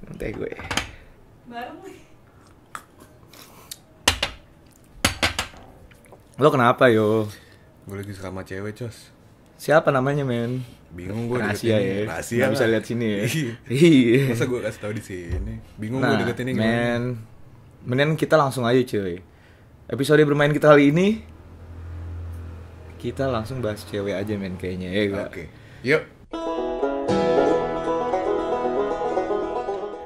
Teh gue. Bareng nih. Lo kenapa yo? Gue lagi suka sama cewek, Cos. Siapa namanya, men? Bingung gue Rahasia ya. Rahasia. Nggak bisa lihat sini ya. Iya. Masa gue kasih tahu di sini? Bingung gue deketinnya gimana? Men, mendingan kita langsung aja cuy. Episode bermain kita kali ini kita langsung bahas cewek aja men kayaknya ya gak? Oke. Yuk.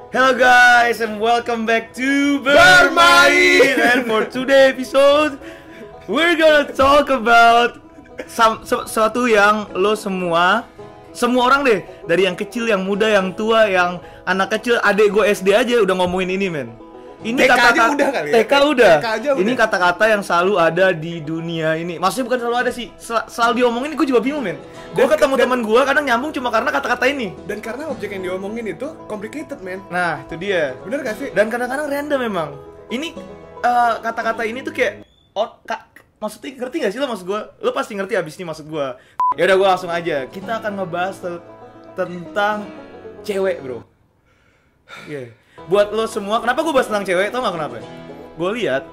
Hello guys and welcome back to Bermain. And for today episode we're gonna talk about sesuatu yang lo semua orang deh, dari yang kecil, yang muda, yang tua, yang anak kecil, adek gue SD aja udah ngomongin ini men. Ini TK kata-kata aja udah kali ya? TK udah. TK aja Ini udah. kata-kata yang selalu ada di dunia ini. Maksudnya bukan selalu ada sih, selalu diomongin. Gue juga bingung men. Gue ketemu teman gue kadang nyambung cuma karena kata-kata ini. Dan karena objek yang diomongin itu complicated, men. Nah itu dia. Bener gak sih? Dan kadang-kadang random memang. Ini kata-kata ini tuh kayak maksudnya ngerti gak sih lo maksud gue? Lo pasti ngerti abis ini maksud gue. Ya udah gue langsung aja. Kita akan ngebahas tentang cewek, bro. Iya. Buat lo semua, kenapa gue bahas tentang cewek? Tau gak kenapa? Gue lihat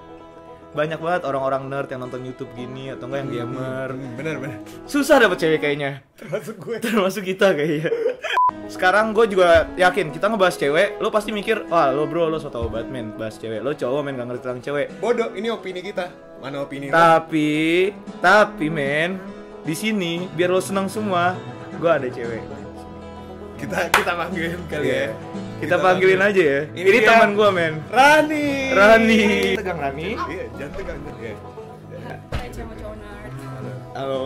banyak banget orang-orang nerd yang nonton YouTube gini atau enggak yang gamer. Bener. Susah dapet cewek kayaknya. Termasuk gue. Termasuk kita kayaknya. Sekarang gue juga yakin kita ngebahas cewek, lo pasti mikir, wah lo bro, lo so tau banget men bahas cewek. Lo cowok men gak ngerti tentang cewek. Bodoh, ini opini kita. Mana opini lo? Tapi men, di sini biar lo senang semua, gue ada cewek. Kita panggilin kali ya. Kita panggilin aja ya. Ini dia. teman gue men. Rani. Tegang Rani. Iya, jangan tegang. Iya. Hai cowok-cowok nerd. Halo.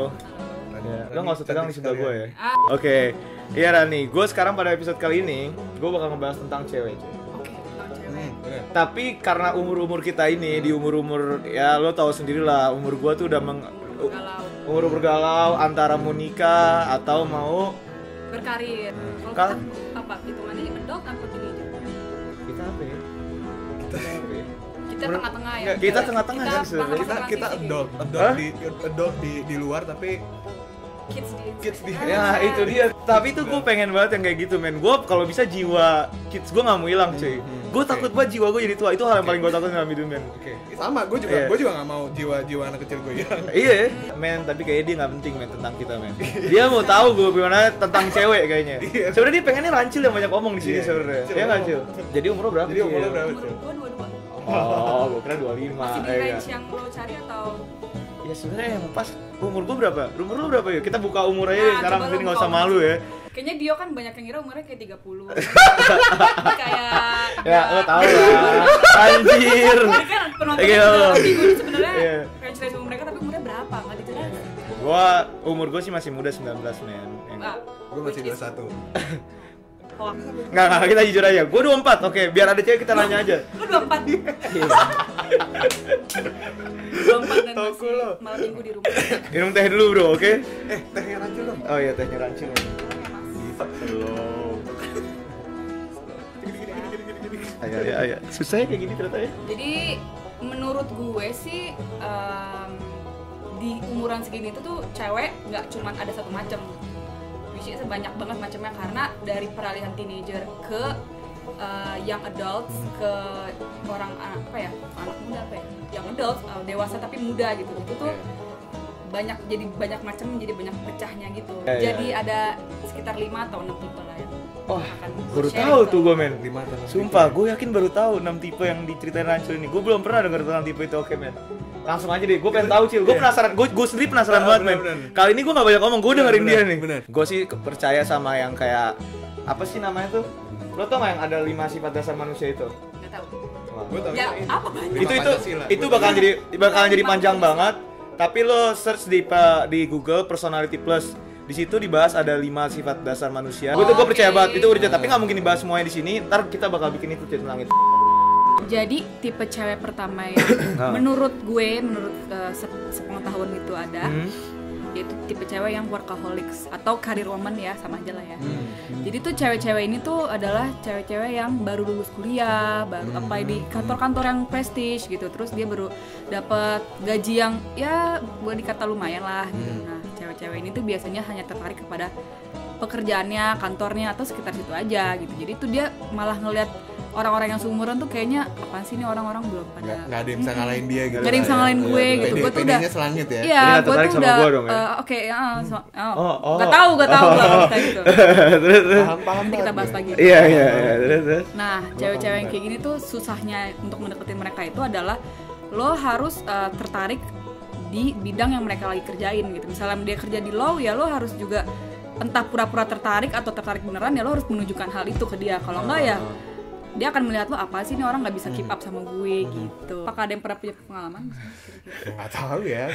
Rani. Ya, lo nggak usah tegang di sebelah gue ya. Ah. Oke. Iya Rani, gue sekarang pada episode kali ini, gue bakal ngebahas tentang cewek. Oke, tentang cewek. Bener. Tapi karena umur-umur kita ini, di umur-umur, ya lo tahu sendiri lah, umur gue tuh udah Galau. umur bergalau antara mau nikah atau mau Berkarir. Kak. Kalau kita apa? Hitungannya adult apa teenager? kita apa ya? Kita apa ya? Kita tengah-tengah ya. Nggak, kita tengah-tengah kan sebenarnya. Kita adult Hah? di luar tapi kids di Ya itu dia. Tapi tuh gue pengen banget yang kayak gitu men. Gue kalau bisa jiwa kids gue nggak mau hilang cuy. Gue takut banget jiwa gue jadi tua. Itu hal yang paling gue takut dalam hidup men. Oke. Sama, gue Iya. juga nggak mau jiwa anak kecil gue hilang. Iya men, tapi kayaknya dia nggak penting men tentang kita men. Dia mau tahu gue gimana tentang cewek kayaknya. Iya. Sebenarnya dia pengennya Rancil yang banyak ngomong di sini Iya. sebenarnya. Cil, Ya nggak ngomong. Cil? Jadi umur lo berapa? Jadi umur lo Cil? berapa, Umur Cil? gue 22. Oh, gue kira 25. Masih di Ya, range yang lo cari atau ya sebenarnya yang pas umur gue berapa? Umur lo berapa yuk? Kita buka umur aja deh Nah, sekarang, coba jadi lo nggak buka usah umur. malu ya. kayaknya Dio kan banyak yang ngira umurnya kayak 30. Kayak Ya lo tau lah. Anjir. Ini kan penonton Oke, lo. gue sebenarnya Iya. range umur mereka tapi umurnya berapa? Enggak dijelasin. Umur gue sih masih muda 19 men. Ah, Gue masih which is 21. hoax. Nggak, kita jujur aja. Gue 24, oke. Biar ada cewek kita nanya aja. Lu 24. Iya. 24 dan Toko masih lo. malam minggu di rumah. Minum teh dulu bro, oke? Tehnya Rancil dong. Oh iya, tehnya Rancil. Slow. Ayo. Susah ya kayak gini ternyata ya? Jadi menurut gue sih di umuran segini tuh cewek nggak cuma ada satu macam, which is banyak banget macamnya karena dari peralihan teenager ke young adults ke orang anak muda young adults dewasa tapi muda gitu itu tuh banyak macam jadi banyak pecahnya gitu. Ya, Jadi ada sekitar 5 atau 6 tipe lah ya. Wah, Akan baru sharing tahu ke- tuh gue men. 5 tahun. Sumpah, gue yakin baru tahu 6 tipe yang diceritain Rancil ini. Gue belum pernah denger tentang tipe itu, oke men. Langsung aja deh, gue pengen tahu Cil. Gue penasaran, gue sendiri penasaran banget men. bener. Kali ini gue gak banyak ngomong, gue dengerin Bener, dia nih. bener. Gue sih percaya sama yang kayak apa sih namanya tuh? Lo tau gak yang ada 5 sifat dasar manusia itu? Nggak tahu. Gue tau Ya apa banyak? Itu bakalan jadi panjang banget. Tapi lo search di Google Personality Plus. Di situ dibahas ada 5 sifat dasar manusia. Gue percaya Oke. banget itu udah, tapi nggak mungkin dibahas semuanya di sini. Ntar kita bakal bikin itu tentang itu. Jadi tipe cewek pertama yang menurut sepengetahuan itu ada yaitu tipe cewek yang workaholics atau career woman ya, sama aja lah ya. Jadi tuh cewek-cewek ini tuh adalah cewek-cewek yang baru lulus kuliah, baru apply di kantor-kantor yang prestige gitu. Terus dia baru dapat gaji yang ya boleh dikata lumayan lah gitu. Nah, cewek-cewek ini tuh biasanya hanya tertarik kepada pekerjaannya, kantornya atau sekitar situ aja gitu. Jadi tuh dia malah ngelihat orang-orang yang seumuran tuh kayaknya apaan sih nih orang-orang belum pada Nggak ada yang bisa ngalahin dia gitu. Gak ada yang bisa ngalahin gue gitu. Gue tuh udah PD-nya selangit ya. iya, Jadi nggak gue tertarik tuh sama udah gua dong ya? oke, Oh. gak tahu lah kayak gitu. Terus. Paham Nanti kita bahas lagi. Iya, terus. Nah, cewek-cewek yang kayak gini tuh susahnya untuk mendeketin mereka itu adalah lo harus tertarik di bidang yang mereka lagi kerjain gitu. Misalnya dia kerja di law, ya lo harus juga entah pura-pura tertarik atau tertarik beneran, ya lo harus menunjukkan hal itu ke dia. Kalau enggak ya dia akan melihat lo apa sih nih orang nggak bisa keep up sama gue gitu. Apakah ada yang pernah punya pengalaman? Nggak tahu ya.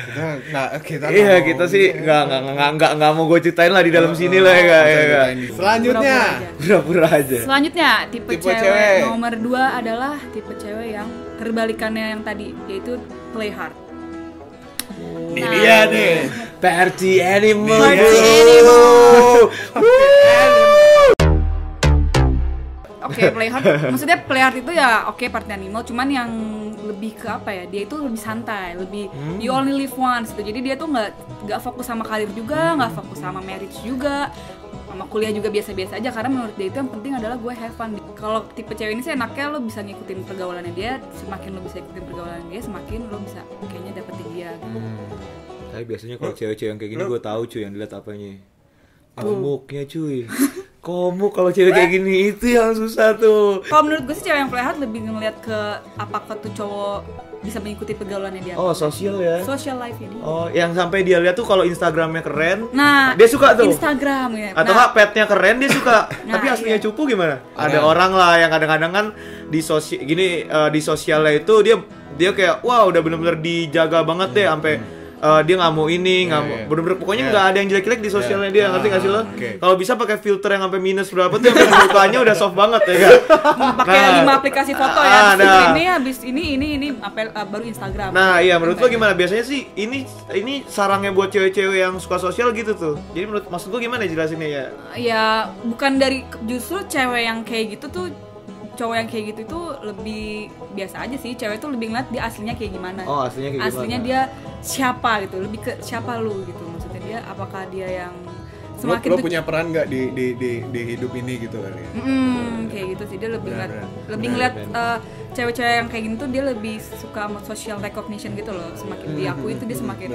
Kita Iya, kita sih nggak mau gue ceritain lah di dalam sini lah ya. Selanjutnya. Pura-pura aja. Selanjutnya tipe Tipe cewek cewek. nomor 2 adalah tipe cewek yang terbalikannya yang tadi, yaitu play hard. Ini dia nih, party animal. Party animal. Oke, play hard. Maksudnya play hard itu ya oke, party animal, cuman yang lebih ke apa ya? Dia itu lebih santai, lebih you only live once gitu. Jadi dia tuh nggak fokus sama karir juga, nggak fokus sama marriage juga, sama kuliah juga biasa-biasa aja, karena menurut dia itu yang penting adalah gue have fun. Kalau tipe cewek ini sih enaknya lo bisa ngikutin pergaulannya dia, semakin lo bisa ikutin pergaulannya dia, semakin lo bisa kayaknya dapetin dia gitu. Tapi biasanya kalau cewek-cewek yang kayak gini gue tahu cuy yang dilihat apanya. Komuknya cuy. Komuk kalau cewek kayak gini itu yang susah tuh. Kalau menurut gue sih cewek yang play hard lebih ngeliat ke apakah tuh cowok bisa mengikuti pergaulannya dia. Oh, sosial ya. Social life ini. Oh, yang sampai dia lihat tuh kalau Instagramnya keren, Nah, dia suka tuh. Instagram ya. Atau nggak petnya keren dia suka. Tapi Nah, aslinya iya. cupu gimana? Ada orang lah yang kadang-kadang kan di di sosialnya itu dia kayak wah udah bener-bener dijaga banget deh sampai dia nggak mau ini, nggak mau bener-bener pokoknya nggak ada yang jelek-jelek di sosialnya dia, ngerti nggak sih lo? Kalau bisa pakai filter yang sampai minus berapa tuh sampai mukanya udah soft banget ya kan? Pakai 5 aplikasi foto ya. nah. Habis ini baru Instagram. Nah, iya menurut lo gimana? Biasanya sih ini sarangnya buat cewek-cewek yang suka sosial gitu tuh. Jadi maksud lo gimana jelasinnya ya? Ya bukan dari, justru cewek yang kayak gitu tuh, cowok yang kayak gitu tuh lebih biasa aja sih. Cewek tuh lebih ngeliat dia aslinya kayak gimana. Oh, aslinya kayak gimana? Aslinya dia siapa gitu, lebih ke siapa lu gitu. Maksudnya dia apakah dia yang semakin lo punya peran nggak di hidup ini gitu kali ya? kayak gitu sih, dia lebih ngeliat cewek-cewek yang kayak gini tuh dia lebih suka sama social recognition gitu loh. Semakin diakui itu dia semakin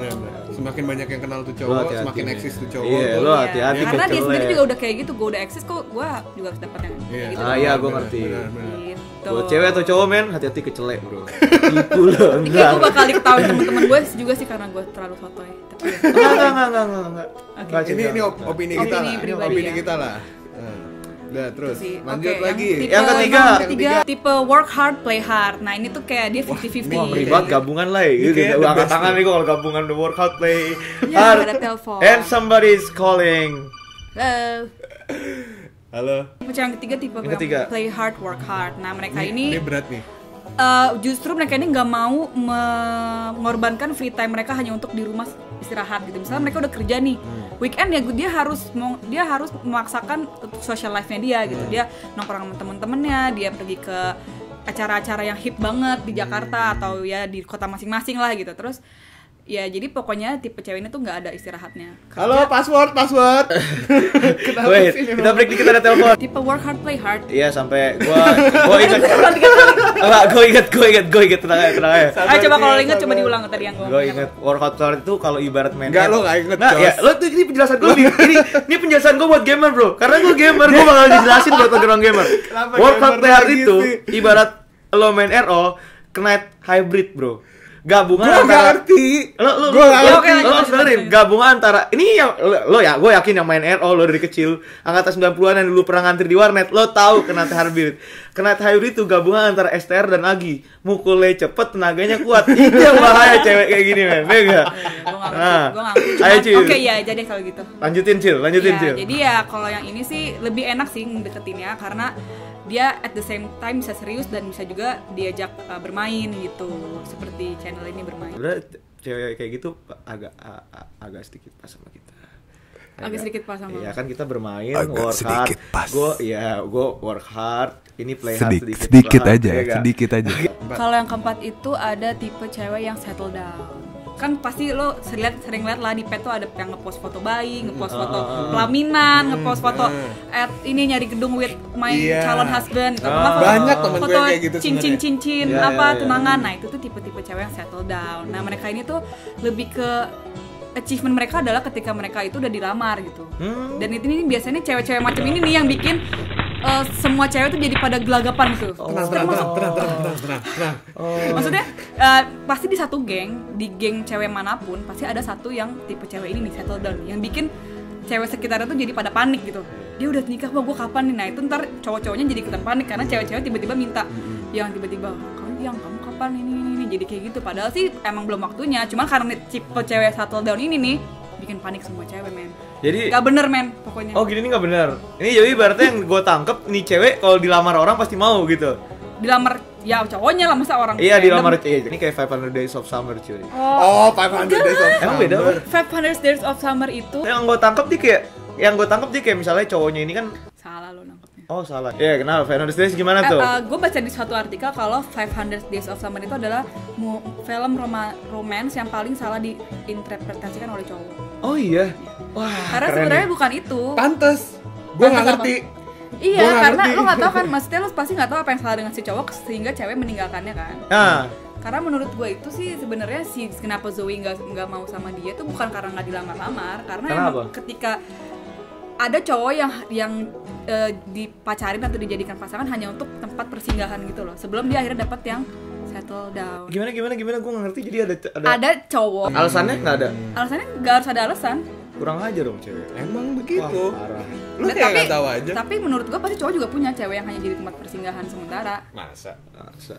Semakin banyak yang kenal tuh Lo cowok, hati-hati semakin nih. eksis tuh cowok. Iya, lo hati-hati karena dia kecele. sendiri juga udah kayak gitu, gue udah eksis kok, gue juga harus dapat yang kayak gitu. Iya, gue ngerti. Gitu. Buat cewek atau cowok men, hati-hati kecelek bro. Tipu lo, Ini kayak gue bakal diketahui temen-temen gue juga sih karena gue terlalu sotoy. Tapi ya. Enggak. Ini opini kita lah. pribadi Opini ya. kita lah. Udah terus Sih. lanjut Oke, lagi. Yang ketiga. tipe work hard play hard. Nah ini tuh kayak dia 50-50. Wah, ribet gabungan lah ya. Gitu. kayaknya Gue the angkat best tangan nih kok kalau gabungan the workout play Ya, hard. ada telepon. And somebody's calling. Halo. Halo. Tipe yang ketiga tipe Yang ketiga. play hard work hard. Nah mereka Ini ini berat nih. justru mereka ini nggak mau mengorbankan free time mereka hanya untuk di rumah istirahat gitu. Misalnya mereka udah kerja nih, weekend ya dia harus memaksakan social life-nya dia gitu. Dia nongkrong sama temen-temennya, dia pergi ke acara-acara yang hip banget di Jakarta atau ya di kota masing-masing lah gitu. Terus ya jadi pokoknya tipe cewek ini tuh nggak ada istirahatnya. Halo, password. Kenapa Wait, sih ini kita break dikit ada telepon. Tipe work hard play hard. Iya sampai gua ingat. Enggak, gua ingat tenang aja. Ayo coba kalau lo inget coba diulang tadi yang gue Gue inget workout hard itu kalau ibarat main Enggak, lo nggak inget, Nah, Jos. ya, lo tuh ini penjelasan gue ini penjelasan gue buat gamer bro. Karena gue gamer, gue bakal dijelasin buat orang gamer. Kenapa Workout gamer play hard lagi itu sih? ibarat lo main RO, Knight Hybrid bro. Gabungan Gua nggak antara ngerti. lo Gua nggak ngerti. lo harus dengerin gabungan antara ini yang lo ya gue yakin yang main RO lo dari kecil angkatan 90-an yang dulu pernah ngantri di warnet lo tahu Knight Hybrid. Knight Hybrid itu gabungan antara STR dan Agi, mukulnya cepet tenaganya kuat. Itu yang bahaya cewek kayak gini men, mega. gue nggak Ayo, Cil. Oke ya jadi kalau gitu. Lanjutin Cil. Ya, jadi ya kalau yang ini sih lebih enak sih ngedeketinnya karena dia at the same time bisa serius dan bisa juga diajak bermain gitu, seperti channel ini bermain. Udah cewek kayak gitu agak sedikit pas sama kita. Agak sedikit pas sama. Iya kan kita bermain Agak work hard. sedikit pas. Gue work hard, ini play hard sedikit. sedikit lah, aja, ya kan? sedikit aja. Kalau yang keempat itu ada tipe cewek yang settle down. kan pasti lo sering lihat lah di pet tuh ada yang ngepost foto bayi, ngepost foto pelaminan, ngepost foto at ini nyari gedung with my calon husband, banyak temen gue foto kayak gitu cincin tunangan. Nah itu tuh tipe-tipe cewek yang settle down. Nah mereka ini tuh lebih ke achievement mereka adalah ketika mereka itu udah dilamar gitu. Dan ini biasanya cewek-cewek macam ini nih yang bikin semua cewek tuh jadi pada gelagapan gitu. Tenang. Maksudnya pasti di satu geng, di geng cewek manapun pasti ada satu yang tipe cewek ini nih settle down, yang bikin cewek sekitarnya tuh jadi pada panik gitu. Dia udah nikah, wah gue kapan nih? Nah itu ntar cowok-cowoknya jadi ikutan panik karena cewek-cewek tiba-tiba minta, yang tiba-tiba kamu kapan ini jadi kayak gitu. Padahal sih emang belum waktunya. Cuman karena tipe cewek settle down ini nih bikin panik semua cewek, men. Jadi gak bener, men, pokoknya. Oh gini nih gak bener. Ini jadi berarti yang gue tangkep nih cewek kalau dilamar orang pasti mau gitu. Dilamar ya cowoknya lah, masa orang. Iya dilamar ini kayak 500 Days of Summer cuy. Oh 500 Days of Summer. Emang beda apa? 500 Days of Summer itu Yang gue tangkep dia kayak misalnya cowoknya ini kan salah lo nangkepnya. Oh salah. Ya kenapa? 500 Days gimana tuh? Gue baca di suatu artikel kalau 500 Days of Summer itu adalah film romance yang paling salah diinterpretasikan oleh cowok. Oh iya. Wah. Karena sebenarnya bukan itu. Pantes. Gue nggak ngerti. Iya, karena lo nggak tahu kan, maksudnya lo pasti nggak tahu apa yang salah dengan si cowok sehingga cewek meninggalkannya kan. Nah. Karena menurut gue itu sih sebenarnya kenapa Zoe nggak mau sama dia itu bukan karena nggak dilamar-lamar, karena emang ketika ada cowok yang dipacarin atau dijadikan pasangan hanya untuk tempat persinggahan gitu loh, sebelum dia akhirnya dapat yang settle down. Gimana gue nggak ngerti. Jadi ada cowok. Alasannya nggak ada. Alasannya nggak harus ada alasan. Kurang aja dong cewek. Emang begitu. Wah, parah. Lu kayak nggak tahu aja. Tapi menurut gua pasti cowok juga punya cewek yang hanya jadi tempat persinggahan sementara. Masa.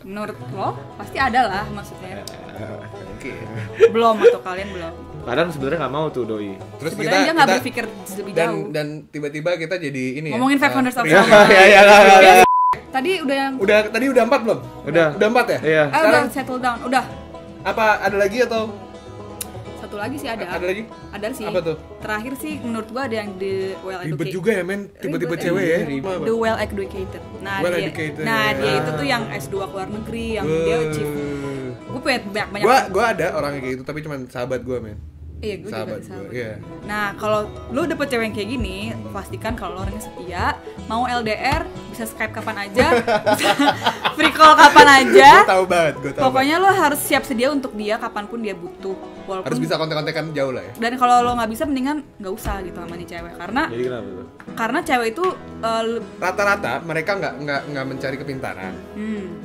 Menurut lo pasti ada lah maksudnya. Oke. Belum atau kalian belum? Padahal sebenarnya nggak mau tuh doi. Terus sebenarnya dia nggak berpikir lebih jauh. Dan tiba-tiba kita jadi ini ngomongin ya. 500 of Ya. Tadi udah yang Tadi udah 4 belum? Udah 4 ya? Iya. udah settle down, udah. Apa ada lagi atau? Satu lagi sih ada. Ada lagi? Ada sih. Apa tuh? Terakhir sih menurut gua ada yang the well educated. Ribet juga ya men, tiba-tiba Ribet, cewek ya. The well educated. Nah, Well dia, educated. dia itu tuh yang S2 keluar negeri, yang dia achieve. Gue punya banyak. Gua ada orang yang kayak gitu tapi cuma sahabat gua men. Iya, gue juga Sahabat sahabat. gua, iya. Nah, kalau lu dapet cewek yang kayak gini, pastikan kalau lo orangnya setia, mau LDR, bisa Skype kapan aja, bisa free call kapan aja. Gua tahu banget. Pokoknya lo harus siap sedia untuk dia kapanpun dia butuh. Walaupun harus bisa kontek-kontekan jauh lah ya. Dan kalau lo nggak bisa, mendingan nggak usah gitu sama nih cewek, karena Jadi kenapa tuh? karena cewek itu Rata-rata mereka nggak mencari kepintaran.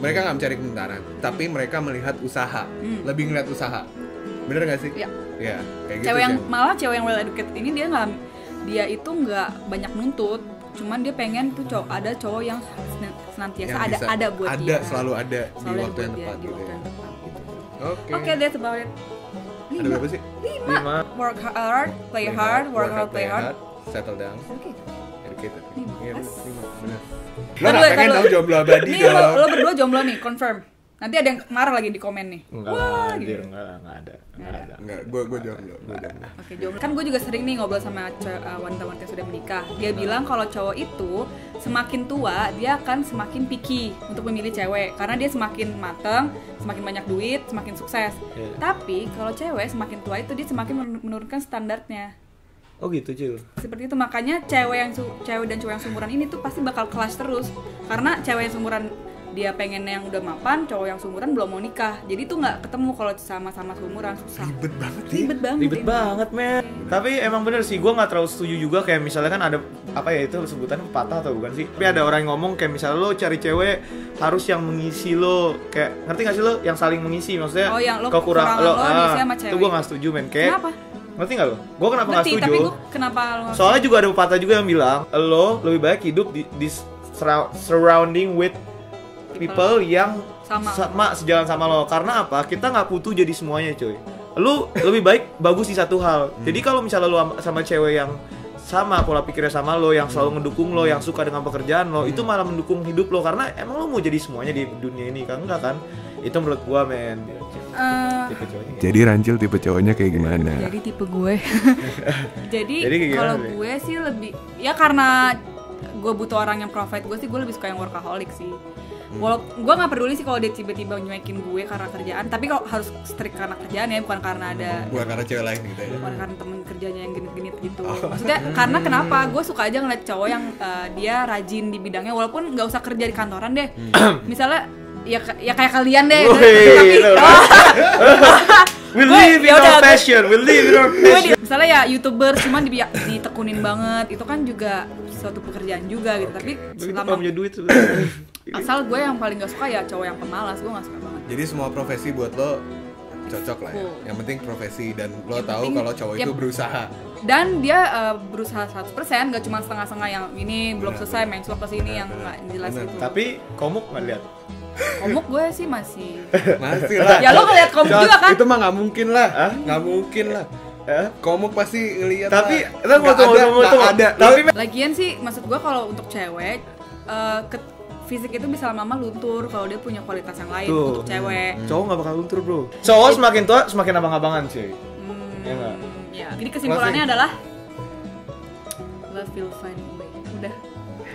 Mereka nggak mencari kepintaran, tapi mereka melihat usaha, lebih ngeliat usaha. Bener nggak sih? Iya. Iya, kayak gitu. Cewek yang malah cewek yang well educated ini dia itu nggak banyak nuntut, cuman dia pengen tuh ada cowok yang senantiasa yang bisa, ada buat dia. Selalu ada Selalu di waktu buat yang dia, tepat di gitu waktu ya. yang tepat gitu. Oke. That's about it. Ada berapa sih? 5. Work hard, play hard, work hard, play hard. Settle down. Oke. Educated. Lima. Iya, Yes. benar. Lo nggak pengen dong jomblo abadi Nih dong? lo berdua jomblo nih, confirm. Nanti ada yang marah lagi di komen nih. Enggak, Wah, anjir, gitu. enggak ada. Enggak, gue jomblo. Oke, jomblo. Kan gue juga sering nih ngobrol sama wanita-wanita yang sudah menikah. Dia bilang kalau cowok itu semakin tua, dia akan semakin picky untuk memilih cewek. Karena dia semakin mateng, semakin banyak duit, semakin sukses. Tapi kalau cewek semakin tua itu dia semakin menurunkan standarnya. Oh gitu, Cil. Seperti itu, makanya cewek dan cowok yang seumuran ini tuh pasti bakal clash terus. Karena cewek yang seumuran dia pengen yang udah mapan, cowok yang seumuran belum mau nikah. Jadi tuh nggak ketemu kalau sama-sama seumuran, susah. Ribet banget ya. Ribet banget, men. Tapi emang bener sih, gue nggak terlalu setuju juga kayak misalnya kan ada apa ya itu sebutannya pepatah atau bukan sih? Tapi ada orang yang ngomong kayak misalnya lo cari cewek harus yang mengisi lo, kayak ngerti nggak sih lo yang saling mengisi, maksudnya yang lo kekurangan lo diisi sama cewek. itu gue nggak setuju men. Kayak kenapa? Ngerti nggak lo? Gue kenapa nggak setuju? Tapi gue kenapa lo? Soalnya juga ada pepatah juga yang bilang lo lebih baik hidup di surrounding with people yang sama sejalan sama lo. Karena apa? Kita nggak butuh jadi semuanya, coy. Lu lebih baik bagus di satu hal. Jadi kalau misalnya lu sama cewek yang sama pola pikirnya sama lo, yang selalu ngedukung lo, yang suka dengan pekerjaan lo, itu malah mendukung hidup lo. Karena emang lo mau jadi semuanya di dunia ini kan? Enggak kan? Itu menurut gua, men. Tipe cowoknya. Jadi Rancil tipe cowoknya kayak gimana? Jadi tipe gue. Jadi kayak kalau gimana, gue sih lebih ya karena gue butuh orang yang provide gue sih, gue lebih suka yang workaholic sih. Walaupun gue nggak peduli sih kalau dia tiba-tiba nyuekin gue karena kerjaan, tapi kalau harus strict karena kerjaan ya, bukan karena karena cewek lain gitu ya. Bukan karena temen kerjanya yang genit-genit gitu. Maksudnya karena kenapa? Gue suka aja ngeliat cowok yang dia rajin di bidangnya, walaupun nggak usah kerja di kantoran deh. Misalnya ya kayak kalian deh. We live in our passion. Misalnya ya YouTuber cuman ditekunin banget, itu kan juga suatu pekerjaan juga gitu. Tapi selama punya duit sebenarnya. Asal gue yang paling gak suka ya cowok yang pemalas, gue gak suka banget. Jadi semua profesi buat lo cocok lah ya. Yang penting profesi dan lo tahu kalau cowok itu berusaha. Dan dia berusaha 100%, gak cuma setengah-setengah yang ini belum selesai main slot ke sini yang gak jelas gitu. Tapi komuk nggak lihat. Komuk gue sih masih lah. Ya lo ngeliat komuk juga kan? Itu mah nggak mungkin lah. Nggak mungkin lah. Komuk pasti ngeliat. Tapi ada. Tapi lagian sih maksud gue kalau untuk cewek fisik itu bisa lama-lama luntur kalau dia punya kualitas yang lain. Tuh. Untuk cewek. Cowok nggak bakal luntur bro. Cowok semakin tua semakin abang-abangan sih. Ya nggak? Ya. Jadi kesimpulannya adalah love will find a way. Udah.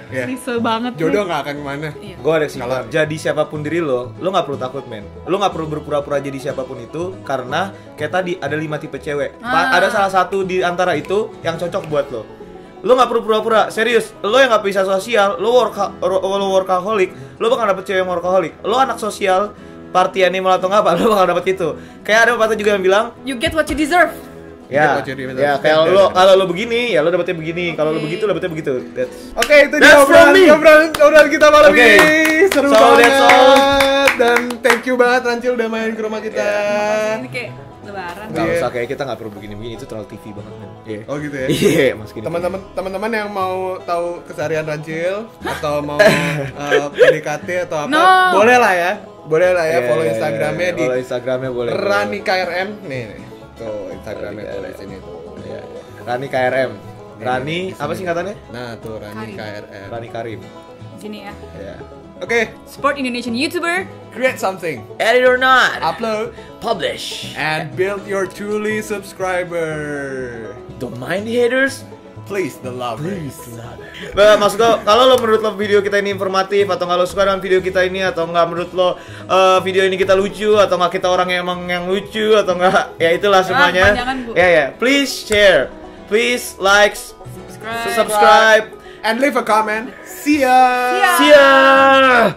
Yeah. Risau banget. Jodoh nggak akan kemana. Iya. Gue ada kesimpulan. Jadi siapapun diri lo nggak perlu takut men. Lo nggak perlu berpura-pura jadi siapapun itu karena kayak tadi ada 5 tipe cewek. Ada salah satu di antara itu yang cocok buat lo. Lo nggak perlu pura-pura. Serius. Lo yang nggak bisa sosial, lo workaholic, lo bakal dapet cewek yang workaholic. Lo anak sosial, party animal atau nggak apa, lo bakal dapet itu. Kayak ada pepatah juga yang bilang, you get what you deserve. Ya kayak kalau lo begini, ya lo dapetnya begini. Kalau lo begitu, dapetnya begitu. Oke, itu dia obrolan kita malam ini. Seru banget. Dan thank you banget Rancil udah main ke rumah kita. Ini kayak lebaran. Gak usah, kayak kita nggak perlu begini-begini, itu terlalu TV banget kan. Oh gitu ya. Iya, Mas gini. Teman-teman yang mau tahu keseharian Rancil atau mau PDKT atau apa, boleh lah ya. Follow Instagramnya di boleh. Rani KRM nih. Tuh Instagramnya tuh di sini tuh. Iya. Rani KRM. Rani apa sih katanya? Nah, tuh Rani KRM. Rani Karim. Sini ya. Iya. Oke, Support Indonesian YouTuber. create something. Edit or not. Upload, Publish. and build your truly subscriber. Don't mind the haters. Please the lovers. Maksud gue, kalau lo menurut lo video kita ini informatif atau nggak lo suka dengan video kita ini, atau nggak menurut lo video ini kita lucu atau nggak kita orang yang emang yang lucu atau nggak, ya itulah semuanya. Ya, please share, please like, subscribe, and leave a comment. See ya. See ya.